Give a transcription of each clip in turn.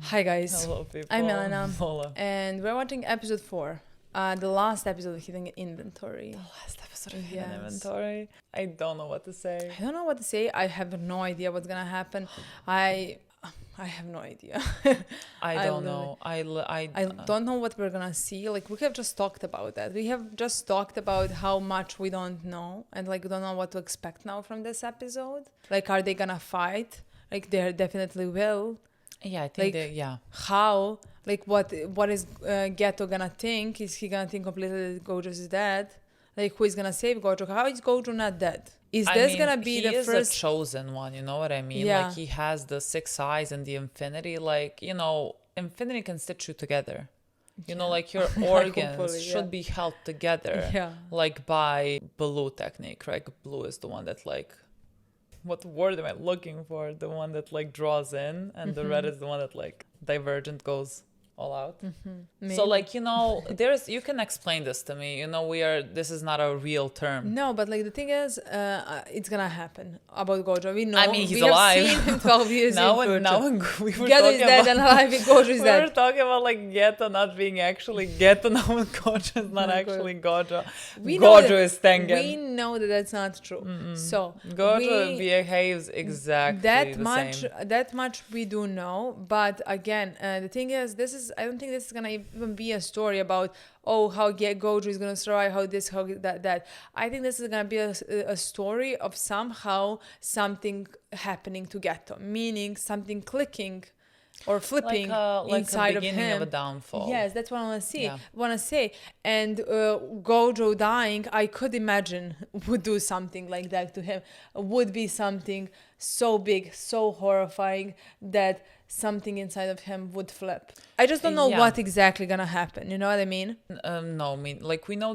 Hi guys, Hello, people. I'm Milena, Lola. and we're watching episode 4, the last episode of Hidden Inventory. The last episode of Hidden Yes. Inventory. I don't know what to say. I don't know what to say. I have no idea what's gonna happen. I have no idea. I don't know. I don't know what we're gonna see. Like, we have just talked about that. We have just talked about how much we don't know, and like, we don't know what to expect now from this episode. Like, are they gonna fight? Like, they definitely will. Yeah, I think Like, how? Like, what is Geto gonna think? Is he gonna think completely that Gojo is dead? Like, who is gonna save Gojo? How is Gojo not dead? Is this gonna be the first? He is the chosen one, you know what I mean? Yeah. Like, he has the 6 eyes and the infinity. Like, you know, infinity can stitch you together. You know, like, your organs should be held together. Yeah. Like, by blue technique, right? Blue is the one that, like, what word am I looking for? The one that like draws in, and the red is the one that like divergent goes all out. So like, you know, you can explain this to me. You know, this is not a real term. No, but like the thing is, it's gonna happen about Gojo. We know. I mean, he's we alive. Have seen him 12 years now in and future. we were Geto talking is dead about, and alive, and Gojo is we dead. were talking about like Geto not being actually Geto. Now and Gojo is not actually Gojo. Gojo is Tengen. We know that that's not true. So Gojo behaves exactly that much we do know. But again, the thing is, I don't think this is gonna even be a story about how Gojo is gonna survive, how that. I think this is gonna be a story of somehow something happening to Geto, meaning something clicking or flipping inside a beginning of him. Of a downfall. Yes, that's what I want to say. And Gojo dying, I could imagine would do something like that to him. Would be something so big, so horrifying that something inside of him would flip. I just don't know what exactly gonna happen. You know what I mean? No, I mean, like, we know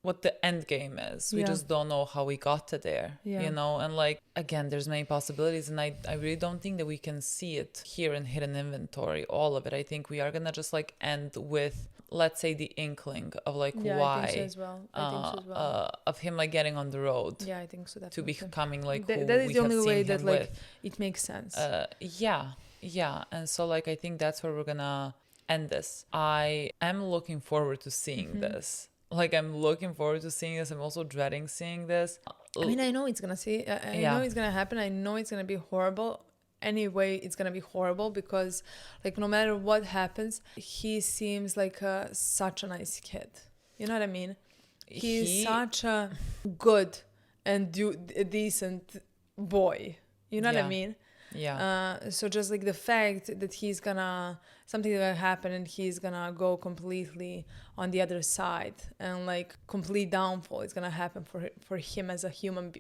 what the end game is. We just don't know how we got to there, you know? And like, again, there's many possibilities, and I really don't think that we can see it here in Hidden Inventory, all of it. I think we are gonna just like end with, let's say, the inkling of like why I think so as well. Of him like getting on the road. Yeah, I think so, definitely. To becoming like who that is we the have only seen way him that like with. it makes sense. Yeah, and so like I think that's where we're gonna end this. I am looking forward to seeing this. Like, I'm looking forward to seeing this. I'm also dreading seeing this. I mean, I know it's gonna see. I know it's gonna happen. I know it's gonna be horrible. Anyway, it's gonna be horrible because, like, no matter what happens, he seems like such a nice kid. You know what I mean? He's such a good and decent boy. You know what I mean? Yeah. So just like the fact that something gonna happen and he's gonna go completely on the other side, and like complete downfall is gonna happen for him as a human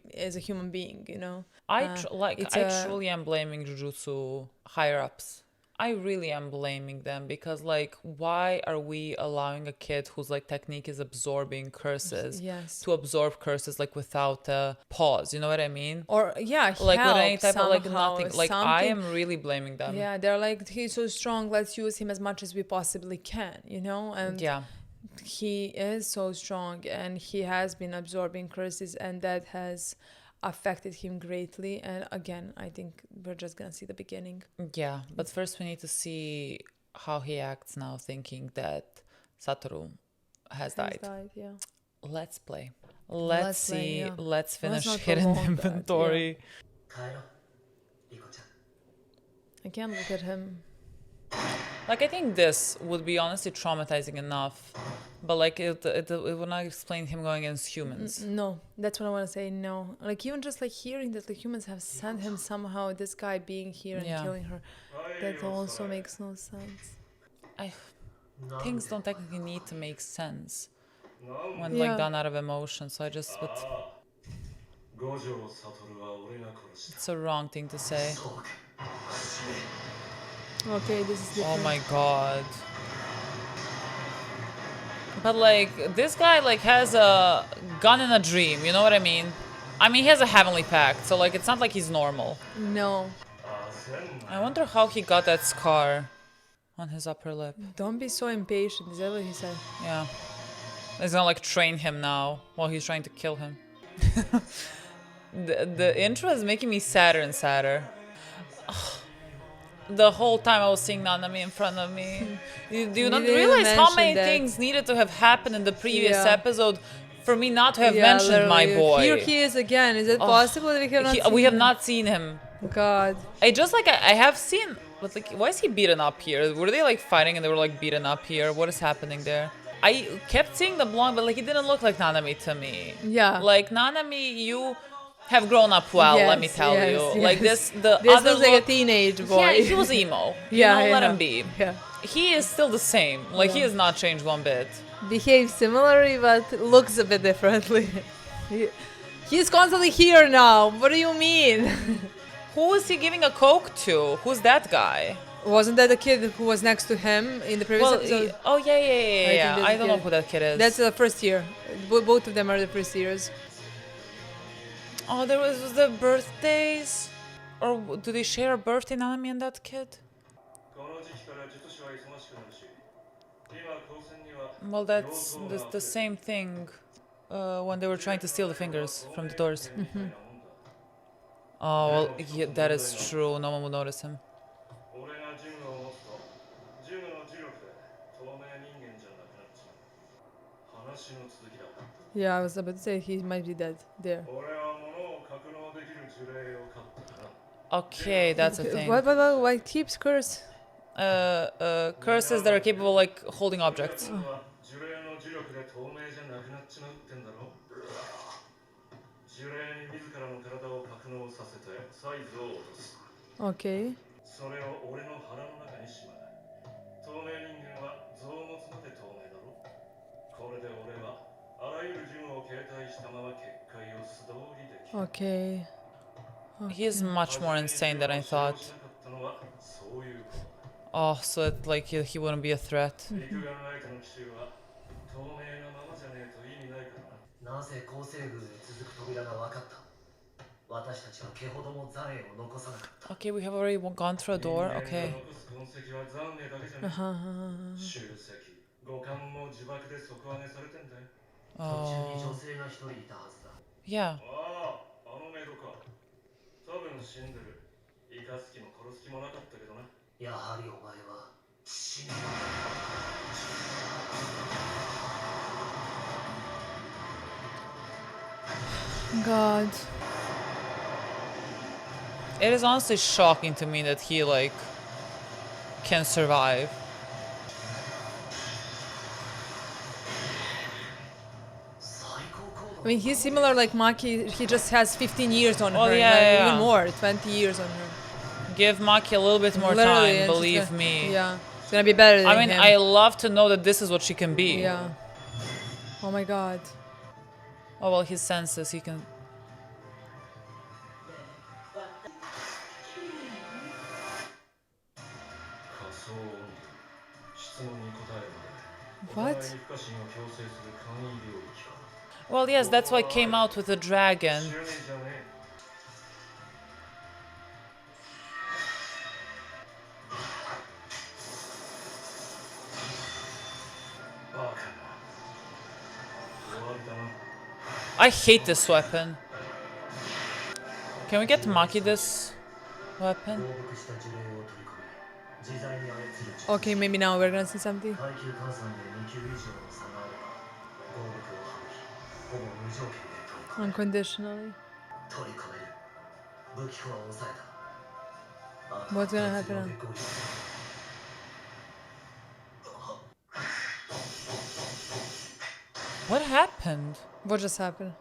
being, you know. I truly am blaming Jujutsu higher ups. I really am blaming them, because like, why are we allowing a kid whose like technique is absorbing curses to absorb curses like without a pause? You know what I mean? Or like with any type of like nothing. Like, I am really blaming them. Yeah, they're like, he's so strong, let's use him as much as we possibly can, you know? And he is so strong, and he has been absorbing curses, and that has affected him greatly. And again, I think we're just gonna see the beginning. Yeah, but first we need to see how he acts now, thinking that Satoru has died. Let's play. Let's see. Let's finish Hidden Inventory. I can't look at him. Like, I think this would be honestly traumatizing enough, but like it would not explain him going against humans. No, that's what I want to say. No, like, even just like hearing that the humans have sent him somehow, this guy being here and killing her, that also makes no sense. Things don't technically need to make sense when like done out of emotion. So it's a wrong thing to say. Okay, this is different. Oh my god. But like, this guy like has a gun in a dream, you know what I mean? I mean, he has a heavenly pact, so like, it's not like he's normal. No. I wonder how he got that scar on his upper lip. Don't be so impatient, is that what he said? Yeah. He's gonna like train him now while he's trying to kill him. The intro is making me sadder and sadder. the whole time I was seeing Nanami in front of me. Do you not didn't realize how mention many that. things needed to have happened in the previous Yeah. episode for me not to have Yeah, mentioned my literally. boy? Here he is again. Is it possible that we have not seen We have him? not seen him. God. I just like I have seen, but like, why is he beaten up here? Were they like fighting and they were like beaten up here? What is happening there? I kept seeing the blonde, but like it didn't look like Nanami to me. Yeah. Like Nanami, you have grown up well. Let me Yes, tell yes, you. yes. Like this This other looks like a look. teenage boy. Yeah, he was emo. Yeah, Let yeah. him be. Yeah. He is still the same. Like he Yeah. has not changed one bit. Behaves similarly, but looks a bit differently. He's constantly here now. What do you mean? Who is he giving a coke to? Who's that guy? Wasn't that the kid who was next to him in the previous episode? Oh yeah. think that's I the don't know kid. who that kid is. That's the first year. Both of them are the first years. Oh, there was the birthdays? Or do they share a birthday, Nanami and that kid? Well, that's the same thing when they were trying to steal the fingers from the doors. Oh, well, yeah, that is true. No one will notice him. Yeah, I was about to say he might be dead there. Okay, that's a thing. Why keeps curse? Curses that are capable of like holding objects. Okay. Okay. He is much more insane than I thought. Oh, so that like he wouldn't be a threat. Okay, we have already gone through a door. Okay. Oh. Yeah. God. It is honestly shocking to me that he like can survive. I mean, he's similar like Maki. He just has 15 years on her. Yeah, like, yeah. Even more, 20 years on her. Give Maki a little bit more Literally, time, and she's believe gonna- me. Yeah, it's gonna be better than I mean, him. I love to know that this is what she can be. Yeah. Oh my God. Oh well, his senses, he can. What? Well, yes, that's why it came out with a dragon. I hate this weapon. Can we get Maki this weapon? Okay, maybe now we're gonna see something. Unconditionally. What's gonna happen now? What happened? What just happened?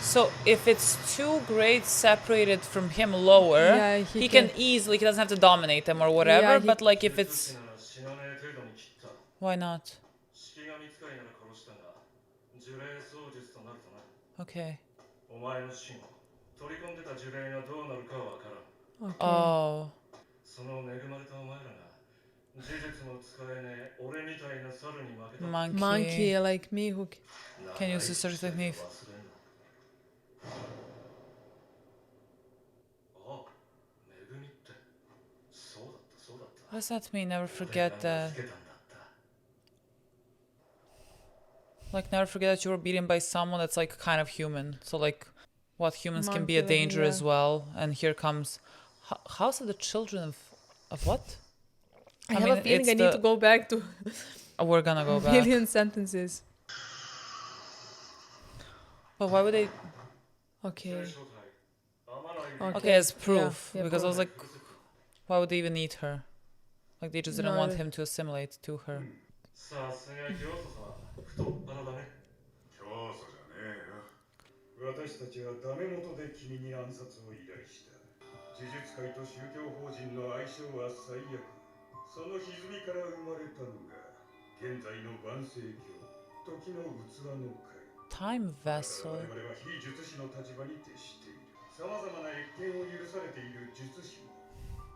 So if it's two grades separated from him lower, Yeah, he can easily, he doesn't have to dominate them or whatever, Yeah, but like if it's... Why not? Okay. Oh. Monkey like me who... Can use this sort of technique. What does that mean? Never forget that. Like, never forget that you were beaten by someone that's like kind of human. So like, what humans can Mom be a killing, danger yeah. as well. And here comes House of the Children of what? I have a feeling it's I need to go back to we're gonna go back. million sentences. But why would they? Okay. Okay, as proof. Yeah, Because I was proof. like, why would they even need her? Like they just didn't No, want him to assimilate to her. さすが教祖様、太っ腹だね。教祖じゃねえよ。私たちはダメ元で君に暗殺を依頼した。呪術界と宗教法人の相性は最悪。その歪みから生まれたのが現在の万世教、時の器の会。Time vessel. 我々は非術師の立場に徹している。さまざまな越見を許されている術師も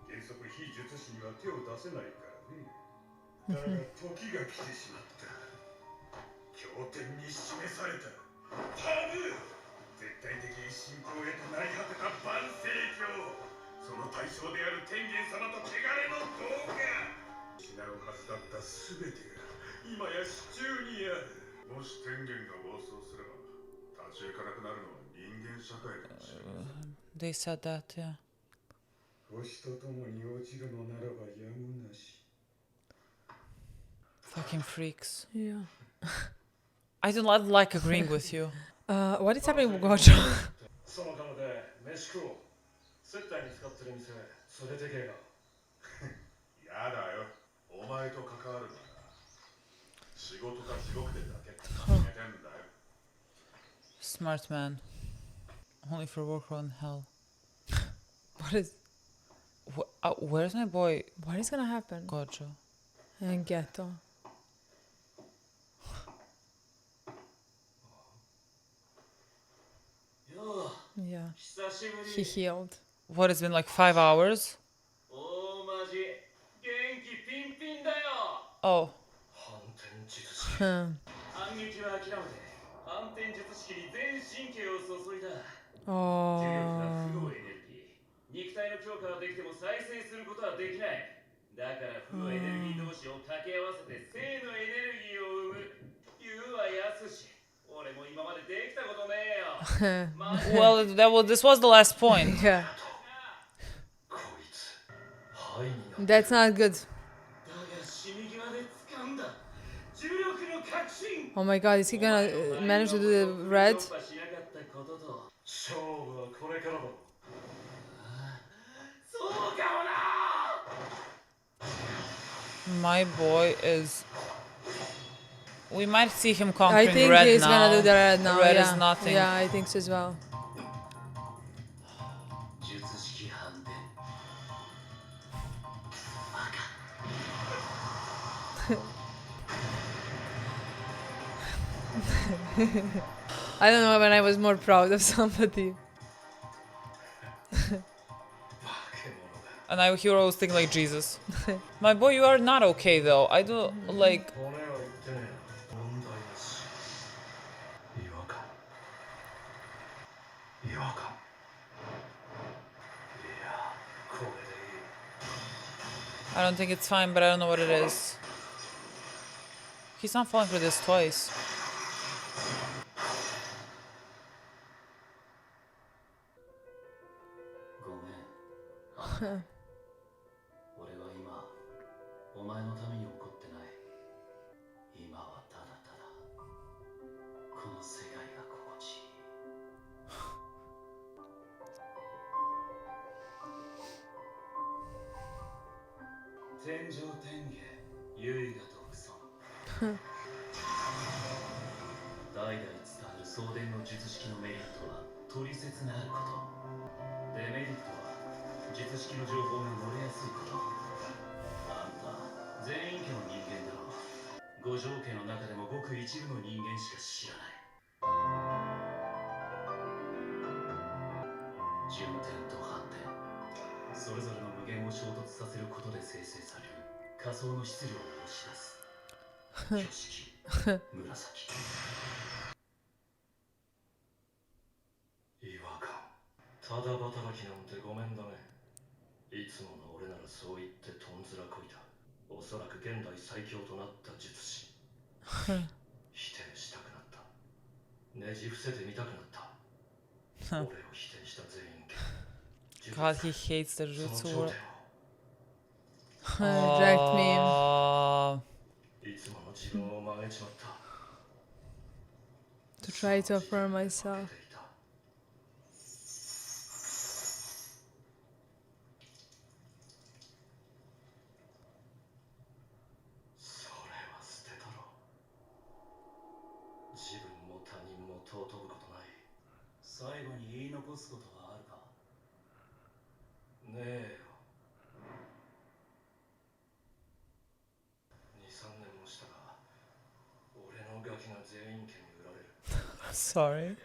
原則非術師には手を出せないからね。だが時が来てしまった。経典に示されたタブー、絶対的信仰へと成り果てた万世教、その対象である天元様と汚れの動画、失うはずだった全てが今や手中にある。もし天元が暴走すれば立ち行かなくなるのは人間社会かもしれません。 They said that, yeah. 星と共に落ちるのならばやむなし。 Fucking freaks. Yeah. I do not like agreeing with you. What is happening with Gojo? その金で飯食おう。接待に使ってる店連れてけよ。やだよ。お前と関わるんだから。仕事か地獄でだけ決めてんだよ。 Smart man. Only for work on hell. What is? Where's my boy What is gonna happen? Gojo? And Geto. Yeah. He healed. What, it's been like 5 hours? Oh. Huh. Oh. 肉体の強化はできても再生することはできない。だから負エネルギー同士を掛け合わせて正のエネルギーを生む。言うは安し。俺も今までできたことねえよ。Well, this was the last point. Yeah. That's not good. Oh my god, is he gonna manage to do the red? My boy is... We might see him I conquering think red he's now. gonna do the red now. Red Yeah. is nothing. Yeah, I think so as well. I don't know when I was more proud of somebody. And I hear always thinking like Jesus. My boy, you are not okay though. I do like... I don't think it's fine, but I don't know what it is. He's not falling for this twice. God, he hates the Jujutsu world. Direct meme. Oh, To try to affirm myself. sorry.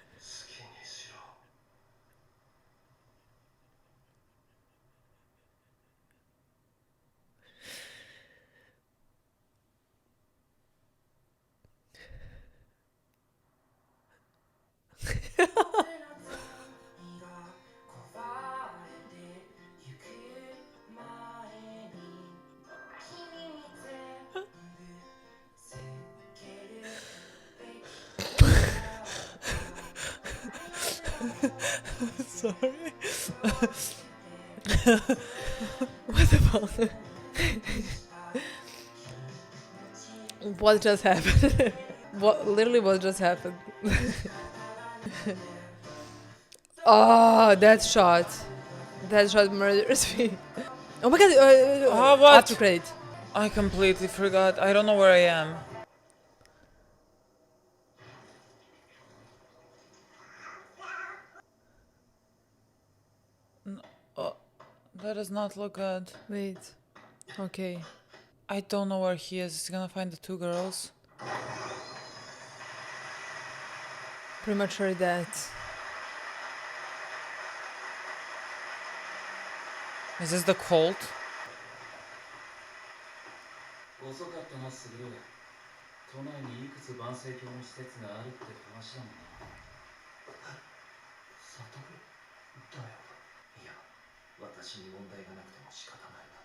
Sorry. What the fuck? What just happened? What just happened? Oh, that shot murders me. Oh my god, what? after credit. I completely forgot. I don't know where I am. That does not look good. Wait. Okay. I don't know where he is. Is he gonna find the two girls? Premature death. Is this the cult? 遅かったなスグル。都内にいくつ万世教の施設があるって話だもんな。悟だよ。いや、私に問題がなくても仕方ないな。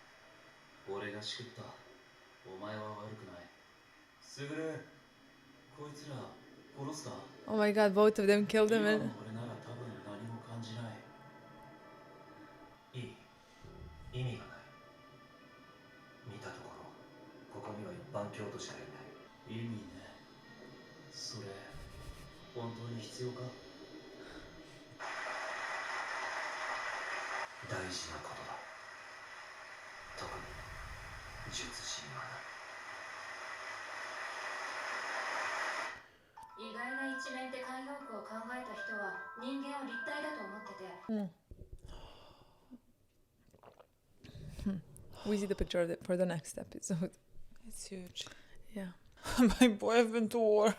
俺が仕切った。お前は悪くない。スグル、こいつら殺すか？ Oh my god, both of them killed him. 今の俺なら多分何も感じない。いい。意味がない。見たところ、ここには一般教徒しかいない。意味ね。それ、本当に必要か？大事なことだ。特に、術師にはな。意外な一面って慣用句を考えた人は人間を立体だと思ってて。We see the picture of it for the next episode. It's huge. Yeah. My boy, I've been to war.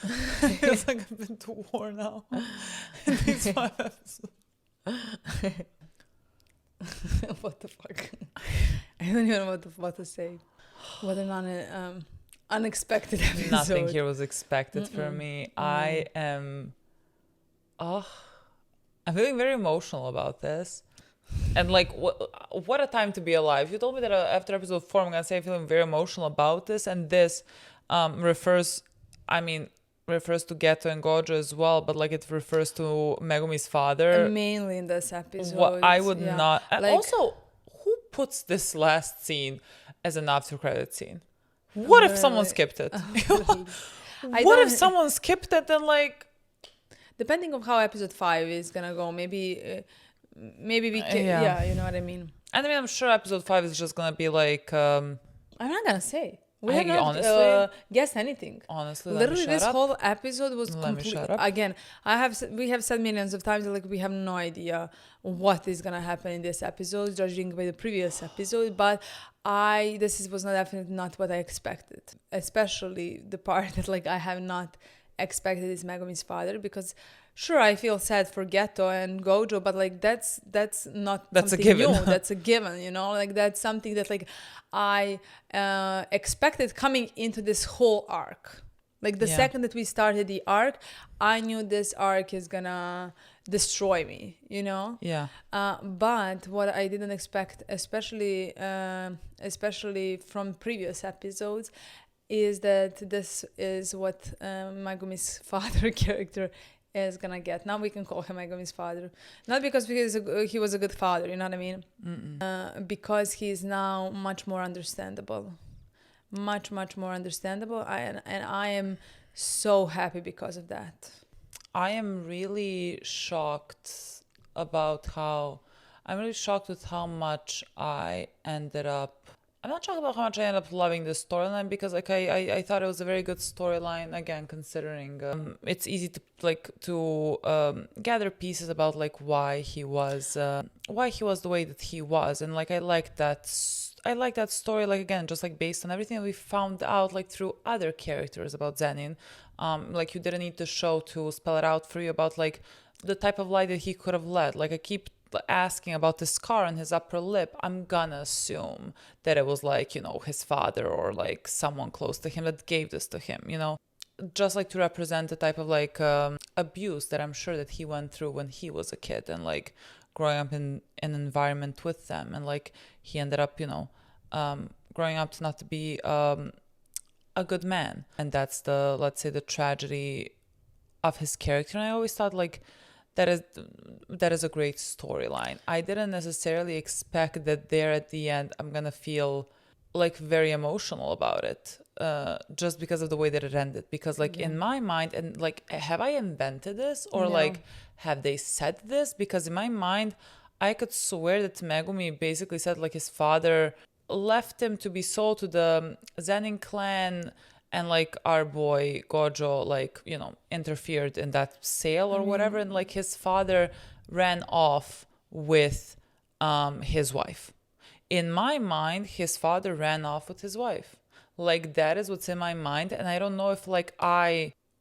It feels like I've been to war now. In these 5 episodes. What the fuck? I don't even know what to say. What an unexpected episode. Nothing here was expected for me. I am... I'm feeling very emotional about this. And like, what a time to be alive. You told me that after episode 4, I'm going to say I'm feeling very emotional about this. And this refers to Geto and Gojo as well, but like it refers to Megumi's father. Mainly in this episode. What I would not... And like, also, who puts this last scene as an after credit scene? What if someone skipped it? What if someone skipped it and like... Depending on how episode 5 is gonna go, maybe we can... Yeah, you know what I mean? And I mean, I'm sure episode 5 is just gonna be like... I'm not gonna say. We have not honestly, guessed anything. Honestly, literally, this whole episode was completely... Again, we have said millions of times, like, we have no idea what is gonna happen in this episode, judging by the previous episode, but was definitely not what I expected. Especially the part that, like, I have not expected is Megumi's father, because sure, I feel sad for Geto and Gojo, but like that's a given. New. That's a given, you know, like that's something that like I expected coming into this whole arc. Like the second that we started the arc, I knew this arc is gonna destroy me, you know? Yeah. But what I didn't expect, especially from previous episodes, is that this is what Megumi's father character is gonna get. Now we can call him Megumi's father, not because he was a good father, you know what I mean? Because he's now much more understandable, much more understandable. And I am so happy because of that. I am really shocked about how I'm really shocked with how much I ended up. I'm not shocked about how much I ended up loving this storyline, because like I thought it was a very good storyline, again, considering it's easy to gather pieces about like why he was the way that he was, and like I like that story, like again, just like based on everything that we found out like through other characters about Zenin. Like you didn't need the show to spell it out for you about like the type of life that he could have led. Like I keep asking about the scar on his upper lip. I'm gonna assume that it was like, you know, his father or like someone close to him that gave this to him, you know, just like to represent the type of like abuse that I'm sure that he went through when he was a kid, and like growing up in an environment with them, and like he ended up, you know, growing up to not to be a good man, and that's the, let's say, the tragedy of his character. And I always thought like that is a great storyline. I didn't necessarily expect that there at the end I'm gonna feel like very emotional about it, just because of the way that it ended. Because like in my mind, and like, have I invented this, or like have they said this? Because in my mind, I could swear that Megumi basically said like his father left him to be sold to the Zenin clan, and like our boy Gojo, like, you know, interfered in that sale or whatever, and like his father ran off with his wife. In my mind, his father ran off with his wife. Like that is what's in my mind, and I don't know if like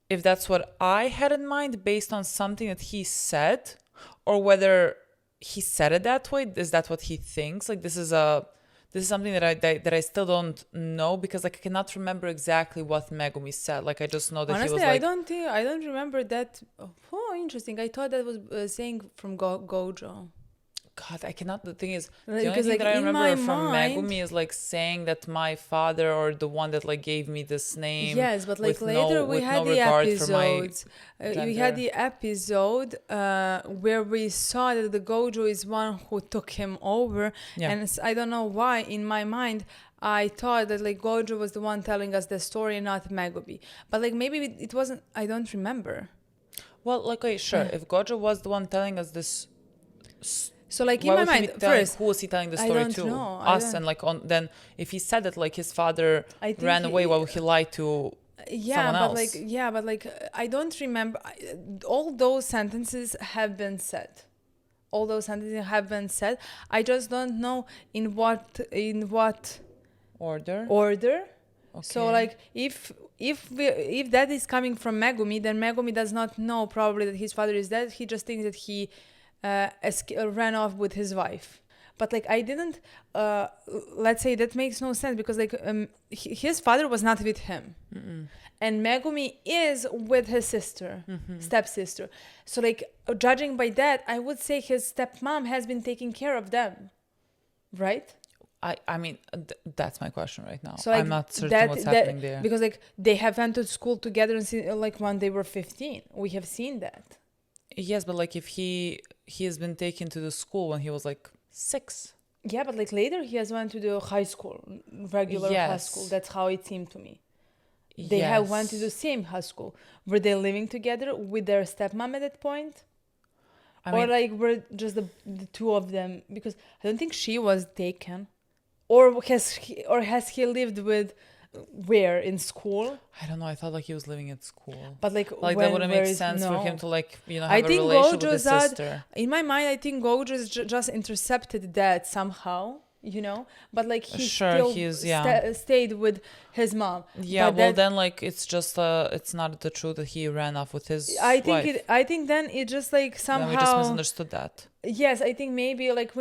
if that's what I had in mind based on something that he said, or whether he said it that way. Is that what he thinks? Like this is something that I still don't know, because like I cannot remember exactly what Megumi said. Like I just know that honestly, he was like, I don't remember that. Oh, interesting. I thought that was saying from Gojo. God, I cannot. The thing is, Like, the only thing like, that I remember from mind, Megumi is like saying that my father, or the one that like gave me this name. Yes, but like later we had no the regard episodes. We had gender. the episode where we saw that the Gojo is one who took him over, and I don't know why in my mind I thought that like Gojo was the one telling us the story, not Megumi. But like maybe it wasn't. I don't remember. Well, like, okay, sure. If Gojo was the one telling us this. So like Why in my would he mind, be telling, first, who was he telling the story I don't to? know. Us, and like then if he said that like his father ran away, why would he lie to someone else? But like I don't remember. All those sentences have been said. All those sentences have been said. I just don't know in what order. Okay. So like if that is coming from Megumi, then Megumi does not know probably that his father is dead. He just thinks that he ran off with his wife. But like I didn't let's say that makes no sense, because like his father was not with him. And Megumi is with his sister, stepsister. So like judging by that, I would say his stepmom has been taking care of them, right? I mean that's my question right now. So like, I'm not certain what's happening there, because like they have went to school together and like when they were 15. We have seen that. Yes, but like if he has been taken to the school when he was like 6. Yeah, but like later he has went to the high school, regular high school. That's how it seemed to me. They have went to the same high school. Were they living together with their stepmom at that point? Or like were just the two of them? Because I don't think she was taken. Or has he lived with where in school? I don't know. I thought like he was living at school. But like that wouldn't make sense for him to like, you know, have a relationship with his sister. In my mind, I think Gojo just intercepted that somehow, you know. But like he still stayed with his mom. Yeah, but then like it's just it's not the truth that he ran off with his wife. I think then it just like somehow. Then we just misunderstood that. Yes, I think maybe like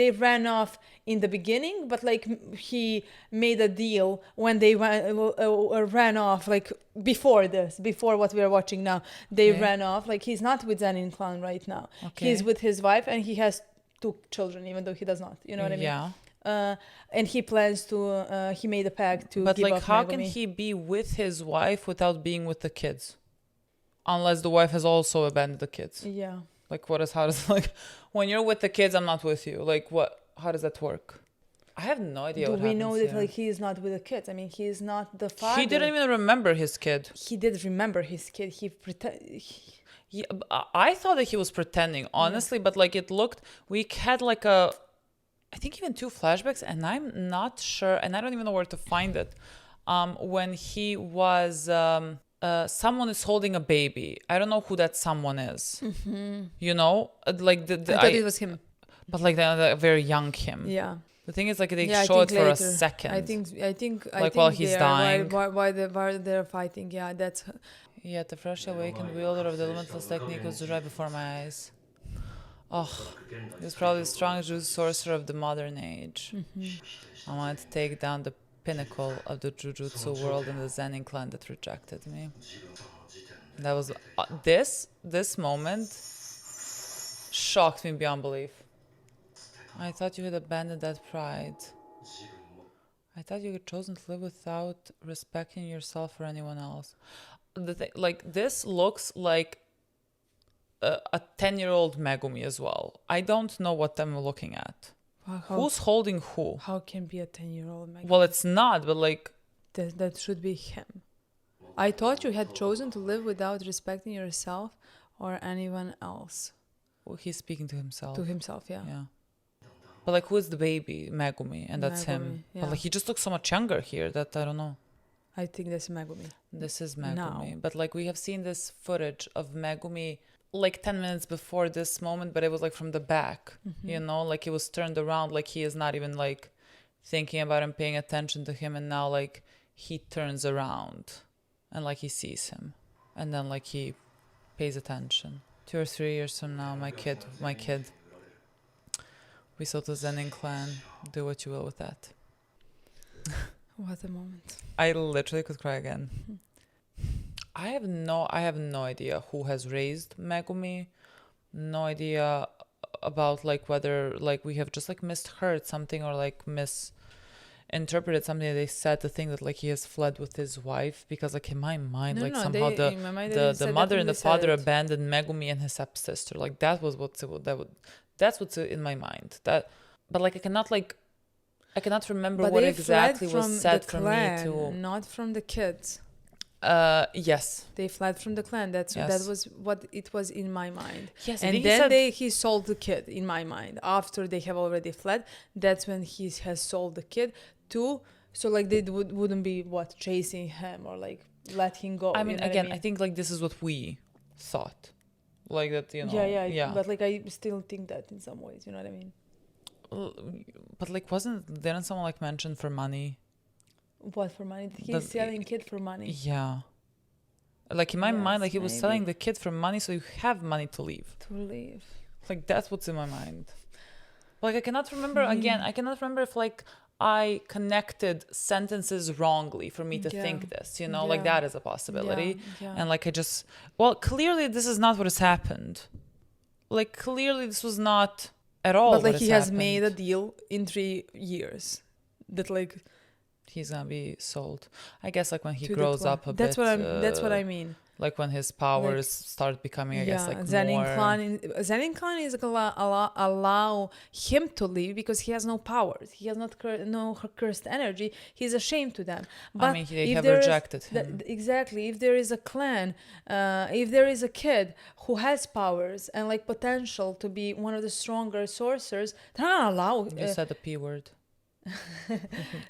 they ran off in the beginning, but like he made a deal when they ran off, like before what we are watching now. They ran off. Like he's not with Zenin clan right now. He's with his wife, and he has 2 children, even though he does not. You know what I mean? Yeah. And he plans to. He made a pact to. But give like, up how Megumi. can he be with his wife without being with the kids? unless the wife has also abandoned the kids. Yeah. Like, how does, like, when you're with the kids, I'm not with you. Like, how does that work? I have no idea. Do what we know that here. like he is not with the kids? I mean, he is not the father. He didn't even remember his kid. He did remember his kid. Yeah, I thought that he was pretending, honestly, but like it looked, we had like I think even 2 flashbacks, and I'm not sure, and I don't even know where to find it. When he was, someone is holding a baby. I don't know who that someone is. Mm-hmm. You know, like I thought it was him. But like the very young him. Yeah. The thing is, like, they show it for a second. I think while he's dying. Why they're fighting? Yeah, that's. Yet the freshly awakened wielder of the relentless technique was right before my eyes. Oh, he was probably the strongest Jujutsu sorcerer of the modern age. Mm-hmm. I wanted to take down the pinnacle of the Jujutsu world and the Zenin clan that rejected me. That was this moment shocked me beyond belief. I thought you had abandoned that pride. I thought you had chosen to live without respecting yourself or anyone else. This looks like a 10-year-old Megumi as well. I don't know what I'm looking at. Who's holding who? How can be a 10-year-old Megumi? Well, it's not, but like... That should be him. I thought you had chosen to live without respecting yourself or anyone else. Well, he's speaking to himself. To himself, yeah. Yeah. But like, who is the baby? Megumi, and that's him. Yeah. But like, he just looks so much younger here that I don't know. I think that's Megumi. This is Megumi. Now. But like, we have seen this footage of Megumi like 10 minutes before this moment, but it was like from the back, you know, like it was turned around, like he is not even like thinking about him, paying attention to him, and now like he turns around and like he sees him, and then like he pays attention. 2 or 3 years from now, my kid, we saw the Zenin clan. Do what you will with that. What a moment. I literally could cry again. I have no idea who has raised Megumi. No idea about like whether like we have just like misheard something or like misinterpreted something that they said to think that like he has fled with his wife, because like in my mind somehow the mother and the father abandoned Megumi and his stepsister. Like that's what's in my mind. But like I cannot remember but what exactly was said for me to. Not from the kids. Yes. They fled from the clan. That was what it was in my mind. Yes, and then he sold the kid in my mind. After they have already fled, that's when he has sold the kid too. So like they wouldn't be chasing him or like let him go. I mean, again, I think like this is what we thought, like that, you know. Yeah. But like I still think that in some ways, you know what I mean. But like, didn't someone like mention for money? What for money? He's selling kid for money. Yeah. Like in my mind, like he was selling the kid for money, so you have money to leave. Like that's what's in my mind. Like I cannot remember again. I cannot remember if like I connected sentences wrongly for me to think this. You know, like that is a possibility. And like clearly this is not what has happened. Like clearly this was not at all. But like he has made a deal in 3 years that like he's gonna be sold. I guess like when he grows up a bit. That's what I mean. Like when his powers start becoming, I guess, like Zenin more. Zenin clan is gonna allow him to leave because he has no powers. He has no cursed energy. He's ashamed to them. But I mean, they have rejected him. Exactly. If there is a clan, if there is a kid who has powers and like potential to be one of the stronger sorcerers, they're not allow. You said the P word.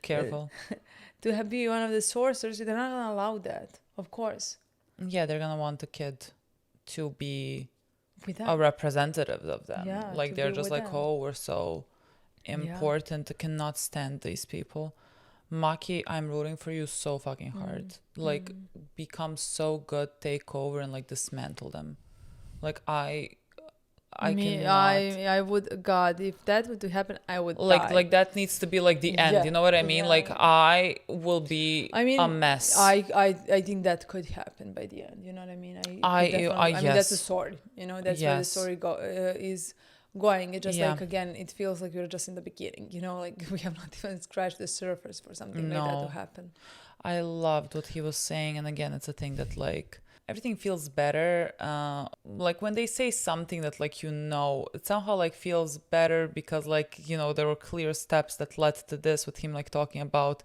Careful. To be one of the sorcerers, they're not gonna allow that. Of course. Yeah, they're gonna want the kid to be a representative of them. Yeah, like they're just like, oh, we're so important. Cannot stand these people. Maki, I'm rooting for you so fucking hard. Like, become so good, take over and like dismantle them. Like I would, God, if that would happen, I would die. Like that needs to be like the end. You know what I mean? Like I will be a mess. I think that could happen by the end. You know what I mean? I mean that's a story. You know, that's where the story is going. It's just like, again, it feels like we're just in the beginning. You know, like we have not even scratched the surface for something like that to happen. I loved what he was saying, and again, it's a thing that like everything feels better. Like when they say something that like, it somehow like feels better because like, there were clear steps that led to this, with him like talking about,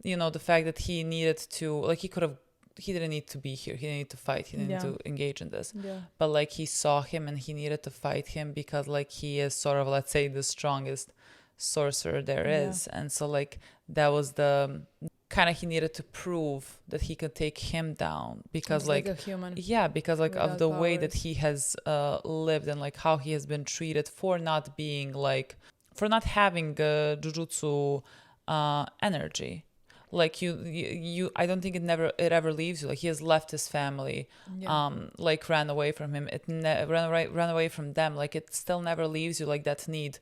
the fact that he needed to, like, he didn't need to be here. He didn't need to fight. He didn't need to engage in this. Yeah. But like he saw him and he needed to fight him because like he is sort of, let's say, the strongest sorcerer there is. And so like that was the kind of, he needed to prove that he could take him down because like a human. Yeah, because like of the way that powers. he has lived and like how he has been treated for not having jujutsu energy. Like you I don't think it ever leaves you. Like he has left his family, like ran away from him. Ran away from them. Like it still never leaves you, like that need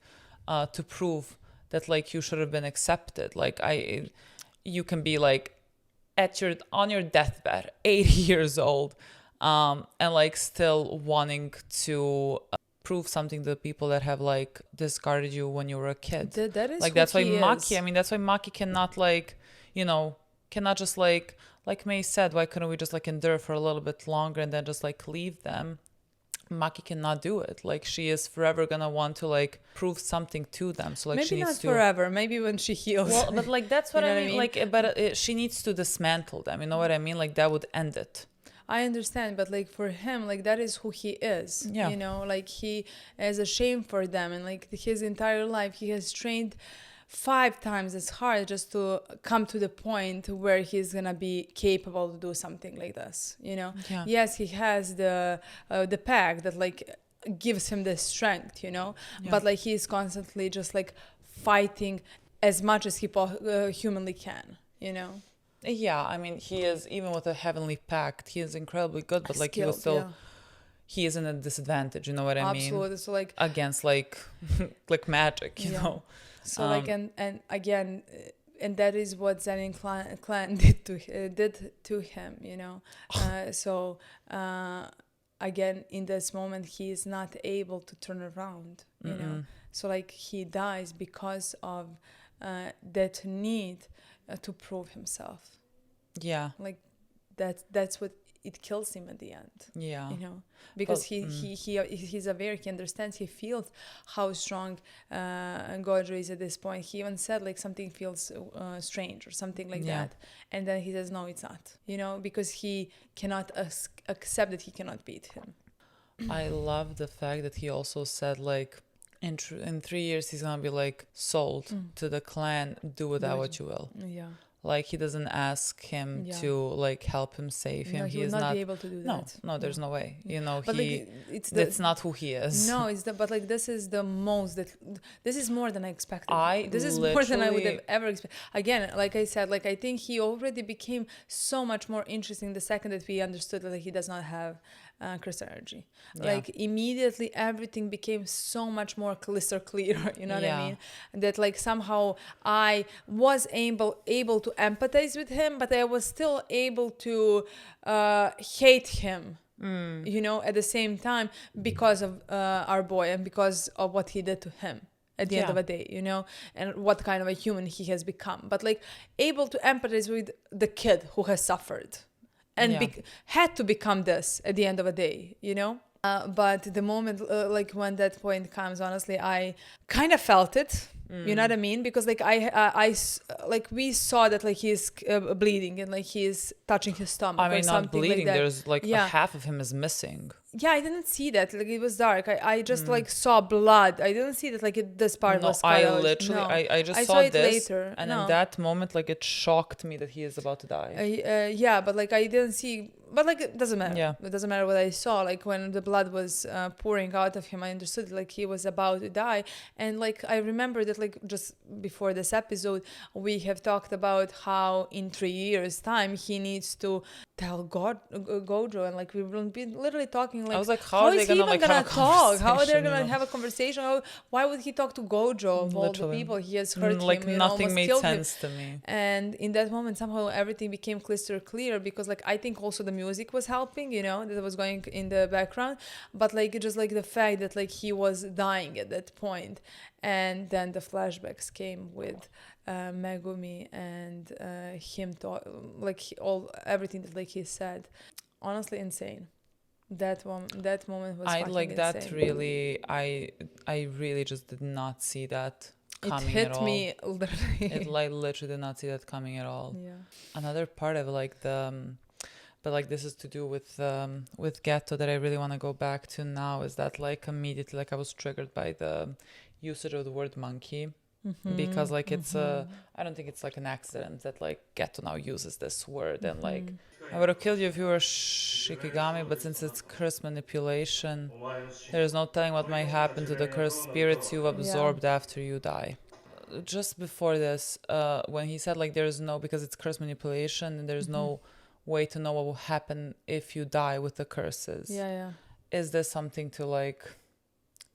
to prove that like you should have been accepted. Like you can be like on your deathbed, 80 years old, and like still wanting to prove something to the people that have like discarded you when you were a kid. That is like who that's why he Maki. is. I mean, that's why Maki cannot like, cannot just like May said, why couldn't we just like endure for a little bit longer and then just like leave them? Maki cannot do it. Like she is forever gonna want to like prove something to them. So like Maybe she needs not to forever. Maybe when she heals. Well, but like that's what You know I what I mean. mean? Like, but she needs to dismantle them. You know what I mean? Like that would end it. I understand, but like for him, like that is who he is. Yeah. Like he is ashamed for them, and like his entire life he has trained 5 times as hard just to come to the point where he's gonna be capable to do something like this. Yeah. Yes, he has the pack that like gives him the strength. But like he's constantly just like fighting as much as he humanly can. Yeah, I mean, he is, even with a heavenly pact, he is incredibly good, but like he was Skilled, still, he is in a disadvantage. You know what I mean? Absolutely. So like against like like magic. You know. So like and again, and that is what Zenin clan did to him. So again, in this moment, he is not able to turn around. So like he dies because of that need to prove himself. Yeah. Like that's what it kills him at the end. Yeah. Because he's aware, he understands, he feels how strong Gojo is at this point. He even said like something feels strange or something like that, and then he says no, it's not. Because he cannot accept that he cannot beat him. I love the fact that he also said like in 3 years he's gonna be like sold to the clan. Do with that what you will. Yeah. Like he doesn't ask him to like help him, save him. No, he would is not not be able to do that. No, there's no way. But that's not who he is. No, but like this is the most this is more than I expected. This is more than I would have ever expected. Again, like I said, like I think he already became so much more interesting the second that we understood that he does not have crystal energy. Like immediately everything became so much more crystal clear. You know what I mean? That like somehow I was able to empathize with him, but I was still able to hate him. At the same time because of our boy and because of what he did to him at the end of the day, and what kind of a human he has become. But like able to empathize with the kid who has suffered and had to become this at the end of the day, but the moment like when that point comes, honestly, I kind of felt it. You know what I mean? Because like I like we saw that like he's bleeding and like he's touching his stomach. I mean, or not something bleeding. Like that. There's like a half of him is missing. Yeah, I didn't see that. Like it was dark. I just like saw blood. I didn't see that like this part was cut out. I just saw it this later. and in that moment like it shocked me that he is about to die. Yeah, but like I didn't see. But like it doesn't matter. Yeah. It doesn't matter what I saw. Like when the blood was pouring out of him, I understood like he was about to die. And like I remember that like just before this episode, we have talked about how in 3 years' time he needs to tell Gojo, and like we will be literally talking like, I was like, how are they gonna like have a talk? How are they gonna conversation, have a conversation? Why would he talk to Gojo of all the people he has hurt like him? nothing made sense him. to me. And in that moment, somehow everything became crystal clear because like I think also the music was helping, that was going in the background, but like just like the fact that like he was dying at that point, and then the flashbacks came with Megumi and him everything that like he said. honestly insane. That moment was I fucking like that insane. really. I really just did not see that coming It at hit all. me literally. It like literally did not see that coming at all. Yeah. Another part of like the, but like this is to do with Geto that I really want to go back to now is that like immediately like I was triggered by the usage of the word monkey. Because like it's I don't think it's like an accident that like Geto now uses this word and like I would have killed you if you were Shikigami, but since it's curse manipulation, there is no telling what might happen to the cursed spirits you've absorbed after you die. Just before this, when he said like there's no, because it's curse manipulation and there's no way to know what will happen if you die with the curses. Yeah. Is this something to like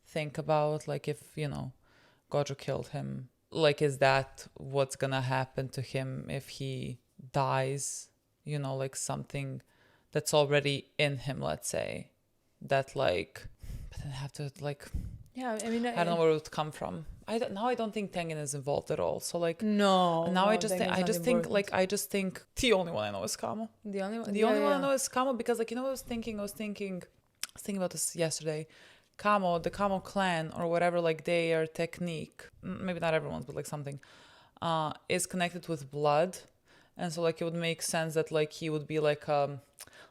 think about? Like if, you know, Gojo killed him, like is that what's gonna happen to him if he dies? You know, like something that's already in him, let's say, that like, but then have to like, Yeah, I mean, I don't know where it would come from. I don't think Tengen is involved at all. So like no. now no, I just think the only one I know is Kamo. The only one. The only one I know is Kamo because like, you know what I was thinking about this yesterday. Kamo, the Kamo clan or whatever, like their technique, maybe not everyone's, but like something, is connected with blood. And so like it would make sense that like he would be like,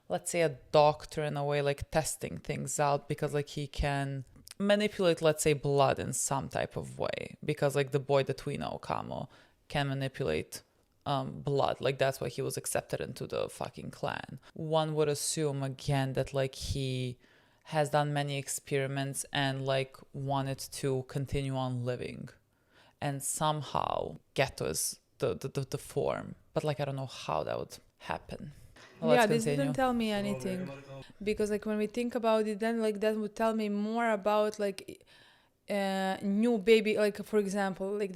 let's say a doctor in a way, like testing things out because like he can manipulate, let's say, blood in some type of way. Because like the boy that we know, Kamo, can manipulate blood. Like that's why he was accepted into the fucking clan. One would assume again that like he has done many experiments and like wanted to continue on living, and somehow Geto is the form, but like I don't know how that would happen. Well, yeah, let's this continue. didn't tell me anything because like when we think about it, then like that would tell me more about like new baby, like for example, like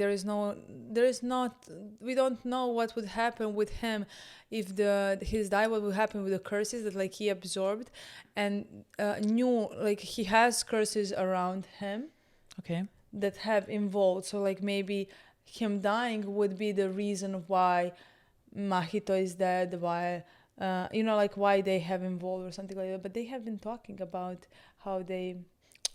we don't know what would happen with him if his die, what would happen with the curses that like he absorbed, and new like he has curses around him Okay. that have involved, so like maybe him dying would be the reason why Mahito is dead, why like why they have involved or something like that. But they have been talking about how they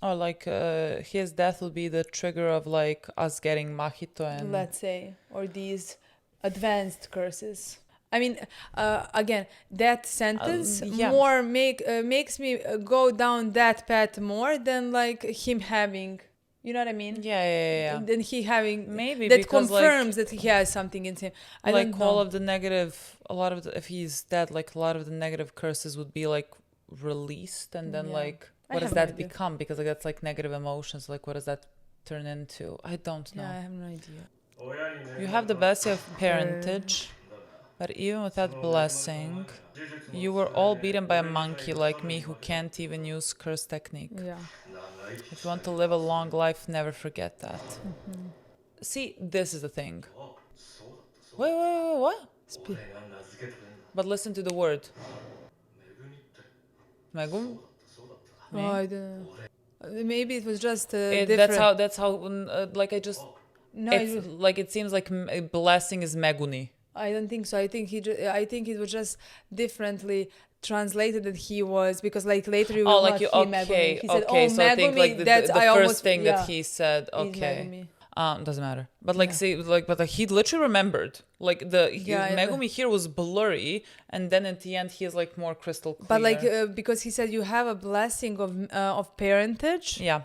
Or like his death will be the trigger of like us getting Mahito and let's say, or these advanced curses. I mean, again, that sentence more makes me go down that path more than like him having, you know what I mean? Yeah. Than he having Maybe that because, confirms like, that he has something in him. I like don't know. all of the negative, if he's dead, like a lot of the negative curses would be like released, and then like what does that become? Because like that's like negative emotions. Like what does that turn into? I don't know. Yeah, I have no idea. You have the blessing of parentage, but even without blessing, you were all beaten by a monkey like me who can't even use curse technique. Yeah. If you want to live a long life, never forget that. See, this is the thing. Wait, what? But listen to the word. Megum? Oh, I don't know. Maybe it was just different. That's how. Like I just. No, it's like it seems like blessing is Meguni. I don't think so. I think it was just differently translated that he was, because like later you will not hear Megumi. He said, okay. So Megumi, I think like the first thing that he said, okay. Doesn't matter. But like say like but like, he literally remembered. Like Megumi here was blurry, and then at the end he is like more crystal clear. But like because he said you have a blessing of parentage. Yeah.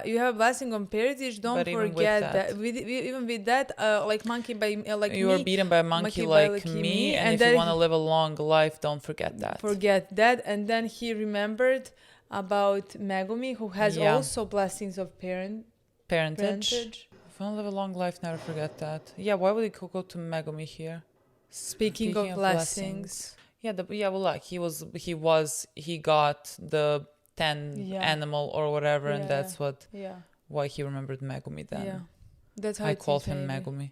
You have a blessing on parentage. Don't forget that. Even with that, like monkey by like you were beaten by a monkey like me, and if you want to live a long life, don't forget that. Forget that, and then he remembered about Megumi, who has also blessings of parentage. If you want to live a long life, never forget that. Yeah, why would he go to Megumi here? Speaking of blessings. Yeah, well, like he got the 10 animal or whatever, and that's why he remembered Megumi then. Yeah, that's how I called him Megumi.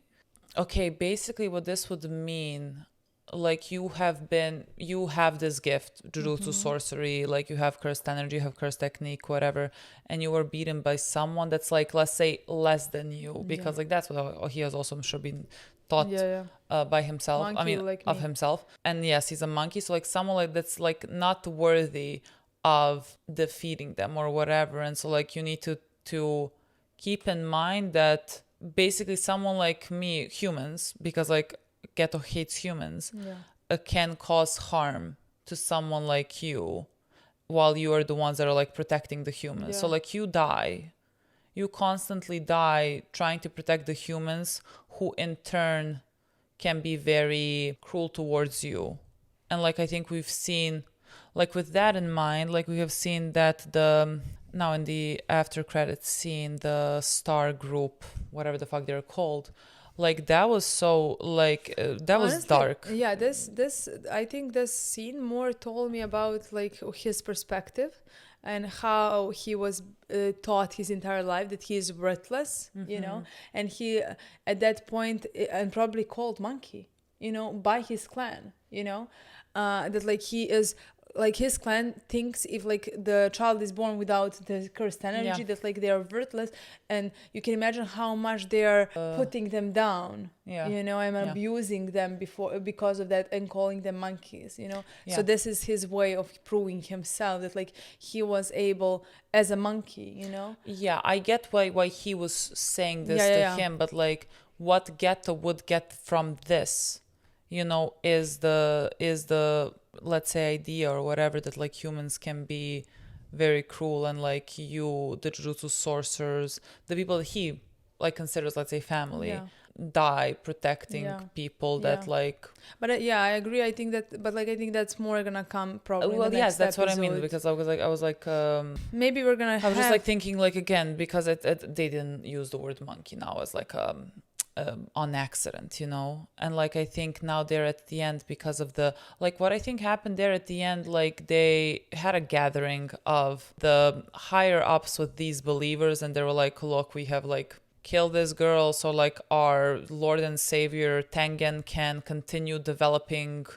Okay, basically what this would mean like you have this gift, Jujutsu sorcery, like you have cursed energy, you have cursed technique, whatever, and you were beaten by someone that's like, let's say, less than you, because like that's what he has also, I'm sure, been taught by himself. Monkey I mean, like of me. himself. And yes, he's a monkey, so like someone like that's like not worthy of defeating them or whatever. And so like you need to keep in mind that basically someone like me, humans, because like Geto hates humans, can cause harm to someone like you while you are the ones that are like protecting the humans. So like you constantly die trying to protect the humans, who in turn can be very cruel towards you. And like I think we've seen, like with that in mind, like we have seen that now in the after credits scene, the star group, whatever the fuck they're called, like that was so like that Honestly, was dark. Yeah, this I think this scene more told me about like his perspective and how he was taught his entire life that he is worthless, you know, and he at that point and probably called monkey, you know, by his clan, you know, that like he is like his clan thinks if like the child is born without the cursed energy, that like they are worthless, and you can imagine how much they are putting them down, you know, and abusing them because of that, and calling them monkeys, you know. So this is his way of proving himself that like he was able as a monkey, you know. I get why he was saying this to him, but like what Geto would get from this, you know, is the let's say idea or whatever, that like humans can be very cruel, and like the Jujutsu sorcerers, the people that he like considers, let's say, family, die protecting people that like. But I agree. I think that's more gonna come probably. Well, in the yes, next that's episode. what I mean, because I was like maybe we're gonna. I was just like thinking like again, because they didn't use the word monkey now as like on accident, you know. And like I think now they're at the end because of the like what I think happened there at the end, like they had a gathering of the higher ups with these believers, and they were like, look, we have like killed this girl, so like our Lord and Savior Tengen can continue developing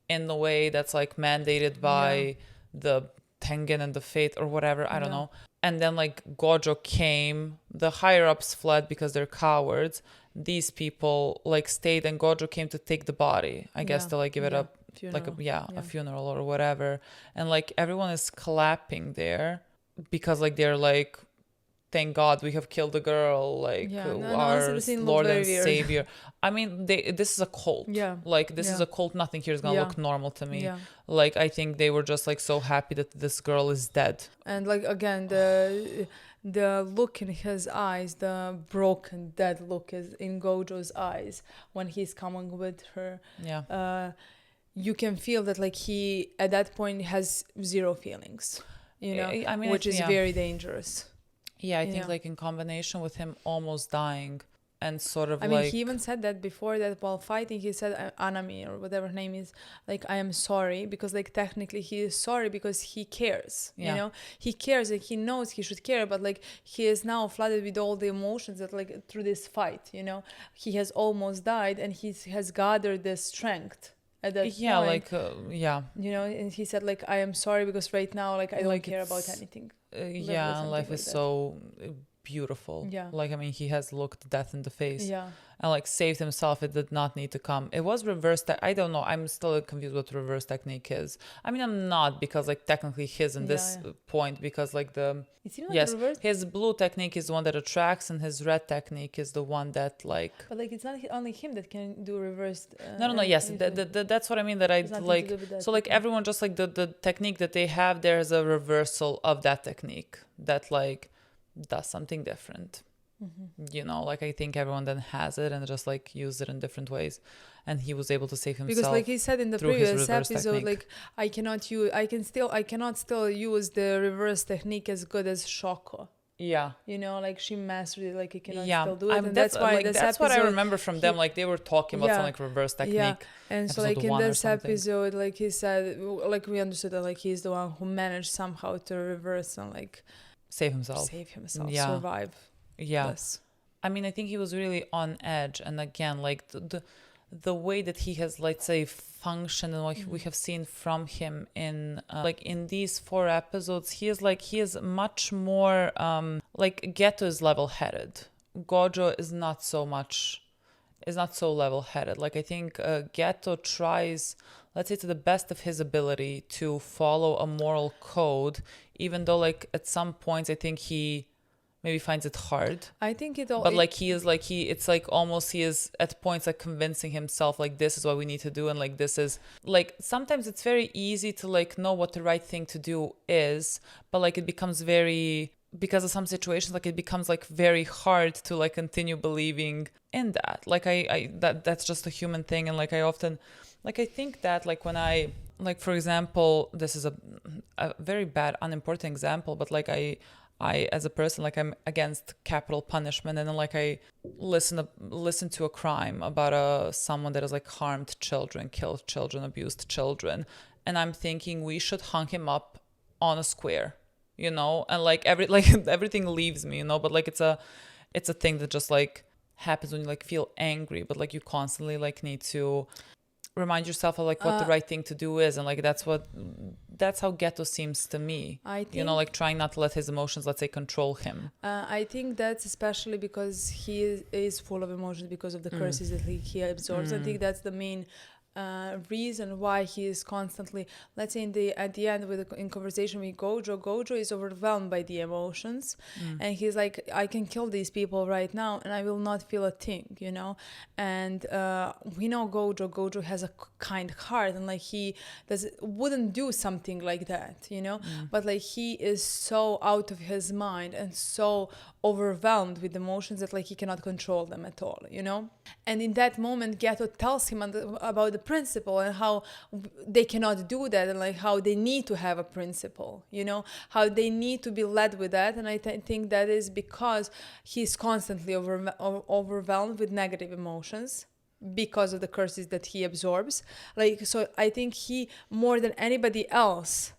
in the way that's like mandated by the Tengen and the Fate or whatever, I don't know. And then like Gojo came, the higher ups fled because they're cowards. These people like stayed, and Gojo came to take the body, I guess, to like give it a funeral. Like a funeral or whatever. And like everyone is clapping there because like they're like, thank God we have killed a girl, like our Lord and Savior. I mean, this is a cult. Like this is a cult. Nothing here is gonna look normal to me. Like I think they were just like so happy that this girl is dead. And like again, the look in his eyes, the broken, dead look is in Gojo's eyes when he's coming with her. You can feel that like he at that point has zero feelings, you know. I mean, which is very dangerous. I think like in combination with him almost dying and sort of I mean, he even said that before, that while fighting, he said, Anami or whatever her name is, like, I am sorry, because like technically he is sorry because he cares, you know, he cares and he knows he should care, but like he is now flooded with all the emotions that like through this fight, you know, he has almost died and he has gathered the strength at that point. You know, and he said like, I am sorry because right now like I don't care about anything. Life is so beautiful. Like I mean, he has looked death in the face and like saved himself. It did not need to come. It was reverse I don't know, I'm still confused what reverse technique is. I mean, I'm not, because like technically his in this point, because like it's even like reverse. His blue technique is the one that attracts, and his red technique is the one that like, but like it's not only him that can do reversed no yes, that's what I mean, that I like, so like everyone just like the technique that they have, there's a reversal of that technique that like does something different. You know, like I think everyone then has it and just like use it in different ways, and he was able to save himself because like he said in the previous episode technique. Like I cannot still use the reverse technique as good as Shoko. You know, like she mastered it, like he cannot still do it, and that's why like, that's what I remember from them, like they were talking about some like reverse technique. And so like in this episode, like he said, like we understood that like he's the one who managed somehow to reverse and like save himself, survive. This. I mean, I think he was really on edge, and again, like the way that he has, let's say, functioned and what we have seen from him in like in these 4 episodes, he is much more like Geto is level-headed. Gojo is not so level-headed. Like I think Geto tries, let's say, to the best of his ability to follow a moral code, even though like at some points I think he maybe finds it hard. I think it all. But like he is at points like convincing himself like this is what we need to do, and like this is like sometimes it's very easy to like know what the right thing to do is, but like it becomes very, because of some situations, like it becomes like very hard to like continue believing in that. Like I that's just a human thing. And like I often, like I think that like when I, like for example, this is a very bad unimportant example, but like I as a person, like I'm against capital punishment, and then like I listen to a crime about someone that has like harmed children, killed children, abused children, and I'm thinking we should hang him up on a square, you know, and like everything leaves me, you know, but like it's a thing that just like happens when you like feel angry, but like you constantly like need to remind yourself of like what the right thing to do is, and like that's how Geto seems to me. I think, you know, like trying not to let his emotions, let's say, control him. I think that's especially because he is full of emotions because of the curses that he absorbs. I think that's the main reason why he is constantly, let's say at the end in conversation with Gojo is overwhelmed by the emotions, and he's like, I can kill these people right now and I will not feel a thing, you know. And we know Gojo has a kind heart, and like he wouldn't do something like that, you know. But like he is so out of his mind and so overwhelmed with emotions that like he cannot control them at all, you know. And in that moment Geto tells him about the principle and how they cannot do that, and like how they need to have a principle, you know, how they need to be led with that. And I think that is because he's constantly overwhelmed with negative emotions because of the curses that he absorbs. Like, so I think he, more than anybody else,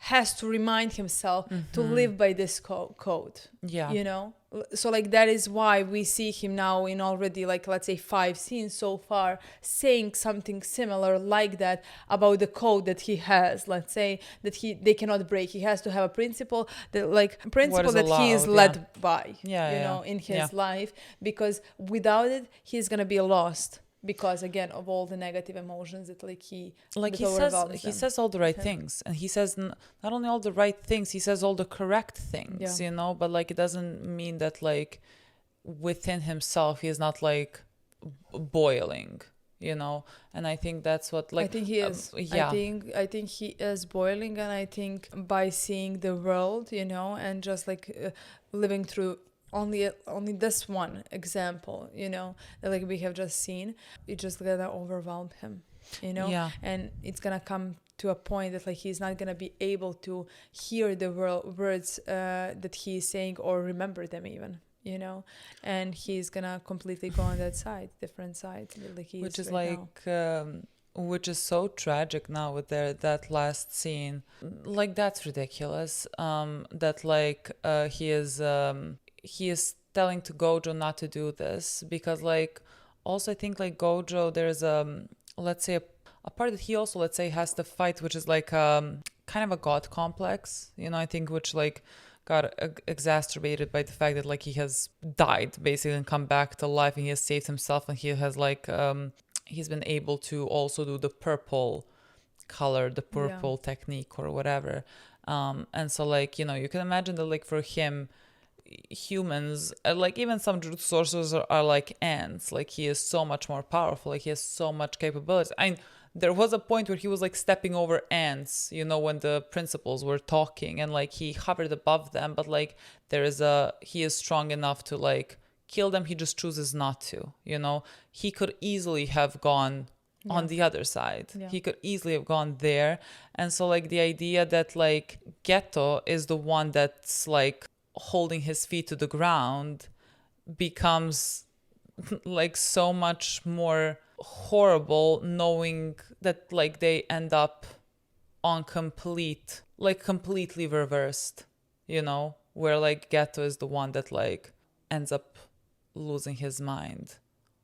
has to remind himself to live by this code. Yeah. You know? So like that is why we see him now in already like, let's say 5 scenes so far saying something similar like that about the code that he has. Let's say that they cannot break. He has to have a principle that he is led by, in his life, because without it he's gonna be lost. Because again of all the negative emotions that he says all the right things, and he says not only all the right things, he says all the correct things, you know, but like it doesn't mean that like within himself he is not like boiling, you know. And I think that's what like I think he is I think he is boiling, and I think by seeing the world, you know, and just like living through only this one example, you know, that like we have just seen, it just gonna overwhelm him, you know. And it's gonna come to a point that like he's not gonna be able to hear the words that he's saying or remember them even, you know. And he's gonna completely go on that side, different side, like he which is right like now. Which is so tragic now with that last scene. Like that's ridiculous. That like he is telling to Gojo not to do this, because like also I think like Gojo, there's let's say a part that he also, let's say, has to fight, which is like kind of a god complex, you know. I think which like got exacerbated by the fact that like he has died basically and come back to life, and he has saved himself, and he has like he's been able to also do the purple color, the purple technique or whatever, and so like, you know, you can imagine that like for him, humans, like even some Jujutsu sorcerers are like ants. Like he is so much more powerful, like he has so much capability. I mean, there was a point where he was like stepping over ants, you know, when the principals were talking, and like he hovered above them, but like he is strong enough to like kill them. He just chooses not to, you know. He could easily have gone on the other side. He could easily have gone there. And so like the idea that like Geto is the one that's like holding his feet to the ground becomes like so much more horrible, knowing that like they end up on completely reversed, you know, where like Geto is the one that like ends up losing his mind,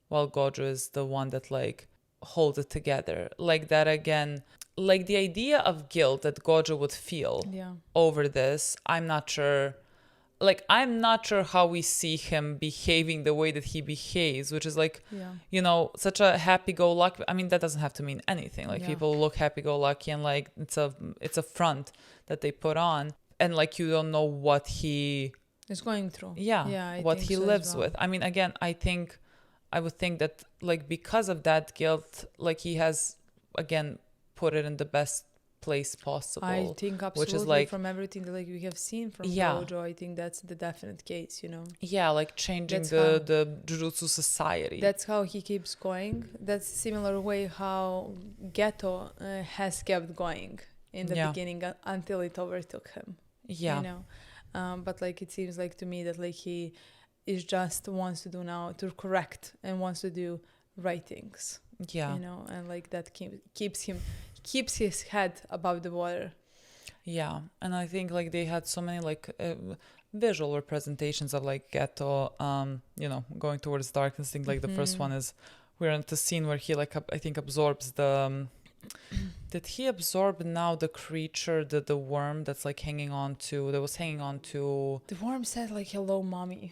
while Gojo is the one that like hold it together. Like that again, like the idea of guilt that Gojo would feel over this, I'm not sure. Like, I'm not sure how we see him behaving the way that he behaves, which is like, you know, such a happy-go-lucky. I mean, that doesn't have to mean anything. Like, people look happy-go-lucky and like it's a front that they put on, and like you don't know what he is going through. What he lives with. I mean, again, I would think that like because of that guilt, like he has again put it in the best place possible. I think absolutely, which is like, from everything that like we have seen from Gojo, I think that's the definite case, you know. Yeah, like changing the Jujutsu society. That's how he keeps going. That's a similar way how Geto has kept going in the beginning until it overtook him. Yeah. You know, but like it seems like to me that like he is just wants to do now to correct and wants to do right things. Yeah. You know, and like that keeps his head above the water. Yeah, and I think like they had so many like visual representations of like Geto, you know, going towards darkness. I think like the first one is we're in the scene where he like I think absorbs the. Did he absorb now the creature, the worm that's like hanging on to? The worm said like "Hello, mommy."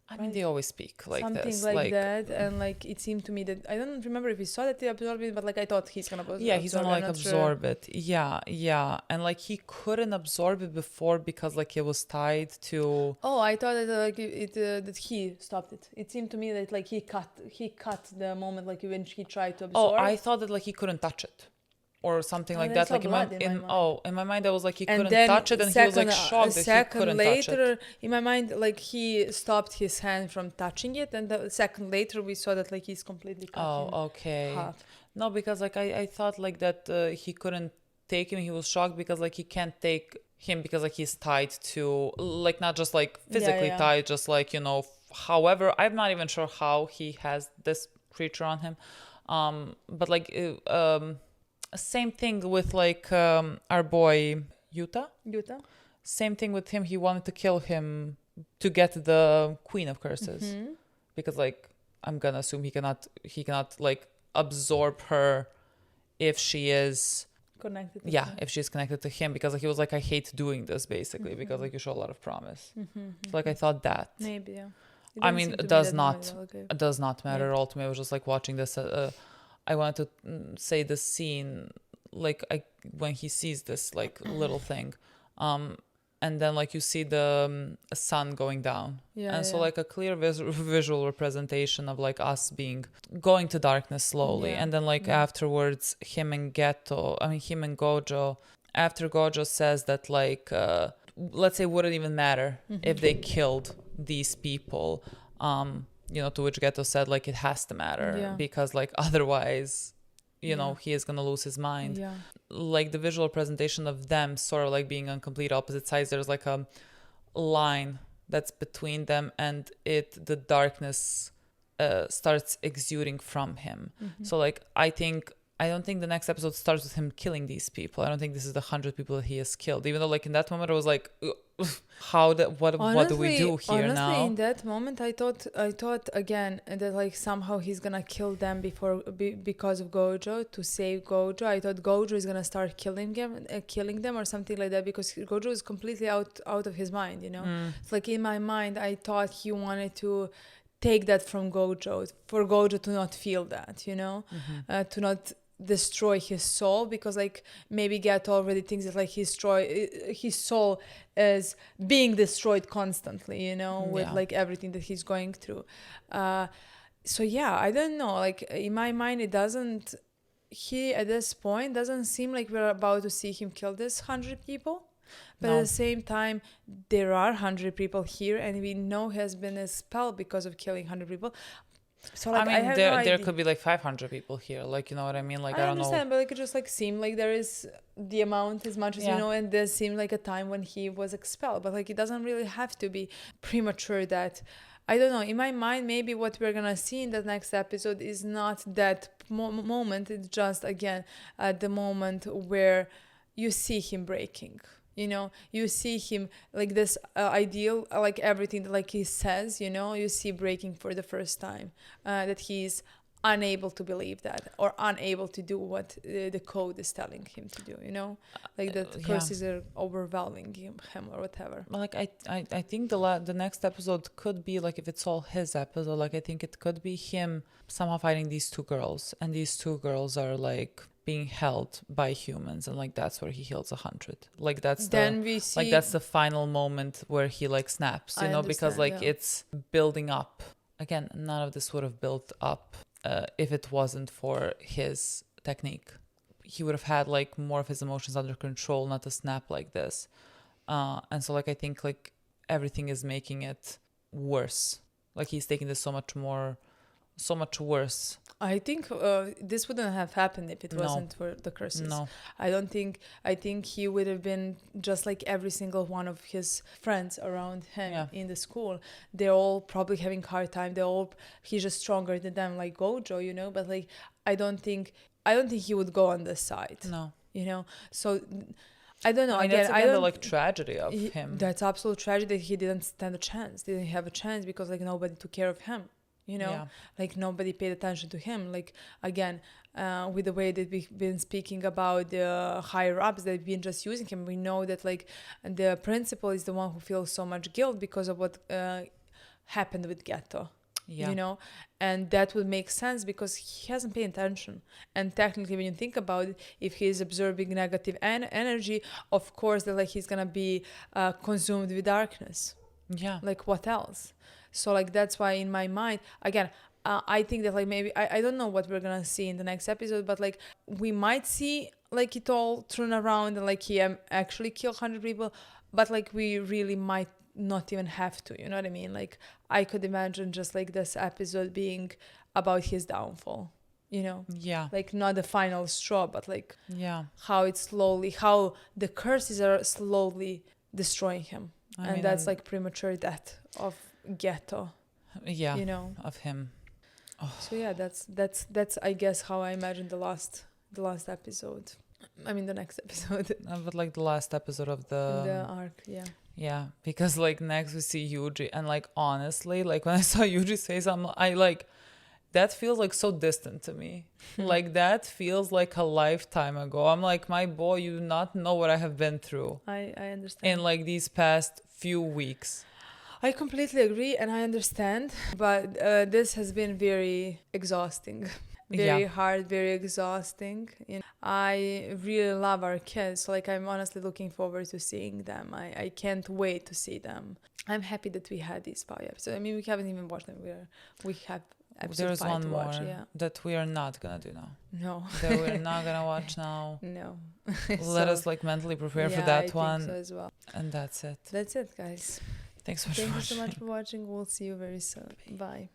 I mean, they always speak like something this. Something like that. And like it seemed to me that I don't remember if he saw that he absorbed it, but like I thought he's gonna absorb it. Yeah, he's gonna like absorb it. Yeah. And like he couldn't absorb it before because like it was tied to. Oh, I thought that like that he stopped it. It seemed to me that like he cut the moment like when he tried to absorb. Oh, I thought that like he couldn't touch it. Or something like that. Like in my mind, I was like he couldn't touch it, and he was like shocked that he couldn't touch it. In my mind, like he stopped his hand from touching it, and the second later we saw that like he's completely cut. Oh, okay. Half. No, because like I thought like that he couldn't take him. He was shocked because like he can't take him because like he's tied to like not just like physically tied, just like you know. However, I'm not even sure how he has this creature on him, but like. Same thing with like our boy Yuta. Same thing with him. He wanted to kill him to get the Queen of Curses because like I'm gonna assume he cannot like absorb her if she is connected. If she's connected to him because like, he was like I hate doing this basically because like you show a lot of promise. So, like I thought that maybe I mean it does not matter at all to me. I was just like watching this. I wanted to say the scene, like when he sees this like little thing, and then like you see the sun going down, so like a clear visual representation of like us going to darkness slowly, and then like afterwards him and Gojo. After Gojo says that like let's say wouldn't even matter if they killed these people. You know, to which Geto said, like, it has to matter because, like, otherwise, you know, he is going to lose his mind. Yeah. Like, the visual presentation of them sort of, like, being on complete opposite sides, there's, like, a line that's between them and the darkness starts exuding from him. So, like, I don't think the next episode starts with him killing these people. I don't think this is the 100 people that he has killed. Even though, like, in that moment, I was like, what do we do here now? Honestly, in that moment, I thought again that, like, somehow he's gonna kill them because of Gojo, to save Gojo. I thought Gojo is gonna start killing them or something like that because Gojo is completely out of his mind, you know? It's like, in my mind, I thought he wanted to take that from Gojo, for Gojo to not feel that, you know? To not destroy his soul, because like maybe Geto already thinks that like his soul is being destroyed constantly, you know, with like everything that he's going through. So yeah, I don't know, like in my mind at this point doesn't seem like we're about to see him kill this 100 people. But at the same time, there are 100 people here, and we know he has been expelled because of killing 100 people. So like, I mean, there could be like 500 people here, like, you know what I mean? Like, I don't understand, know. But like it just like seemed like there is the amount as much as you know, and there seemed like a time when he was expelled, but like it doesn't really have to be premature. That I don't know. In my mind, maybe what we're gonna see in the next episode is not that moment. It's just again the moment where you see him breaking. You know, you see him like this ideal, like everything like he says, you know, you see breaking for the first time, that he's unable to believe that, or unable to do what the code is telling him to do, you know, like that curses are overwhelming him or whatever. Like I think the next episode could be like, if it's all his episode, like I think it could be him somehow fighting these two girls, and these two girls are like being held by humans, and like that's where he heals 100. Like that's that's the final moment where he like snaps, you know, because like it's building up. Again, none of this would have built up if it wasn't for his technique. He would have had like more of his emotions under control, not a snap like this. And so like I think like everything is making it worse. Like he's taking this so much worse. I think this wouldn't have happened if it wasn't for the curses. No. I think he would have been just like every single one of his friends around him in the school. They're all probably having a hard time. He's just stronger than them, like Gojo, you know, but like I don't think he would go on this side. No. You know? So I don't know. I mean, again, the like tragedy of him. That's absolute tragedy that he didn't stand a chance. Didn't have a chance because like nobody took care of him. You know, like nobody paid attention to him. Like, again, with the way that we've been speaking about the higher ups, they've been just using him. We know that like the principal is the one who feels so much guilt because of what happened with Geto. You know, and that would make sense because he hasn't paid attention. And technically, when you think about it, if he's absorbing negative energy, of course, that like he's gonna be consumed with darkness. Yeah. Like what else? So like that's why in my mind, again, I think that like maybe I don't know what we're gonna see in the next episode, but like we might see like it all turn around and like he actually kill 100 people, but like we really might not even have to, you know what I mean? Like I could imagine just like this episode being about his downfall, you know? Yeah. Like not the final straw, but like how the curses are slowly destroying him. I mean, that's like premature death of Geto. Yeah. You know, of him. Oh. So yeah, that's I guess how I imagine the last episode. I mean the next episode. But like the last episode of the arc, yeah. Yeah, because like next we see Yuji, and like honestly, like when I saw Yuji's face, I like that feels like so distant to me. Like that feels like a lifetime ago. I'm like, my boy, you do not know what I have been through. I understand. In like these past few weeks. I completely agree and I understand, but this has been very exhausting. Very hard, very exhausting. You know, I really love our kids. So like I'm honestly looking forward to seeing them. I can't wait to see them. I'm happy that we had these 5 episodes. I mean, we haven't even watched them. We have There's one to more watch, that we are not gonna do now. No. That we're not gonna watch now. No. Let us like mentally prepare for that one. Think so as well. And that's it. That's it, guys. Thanks so much for watching. Thank you so much for watching. We'll see you very soon. Bye.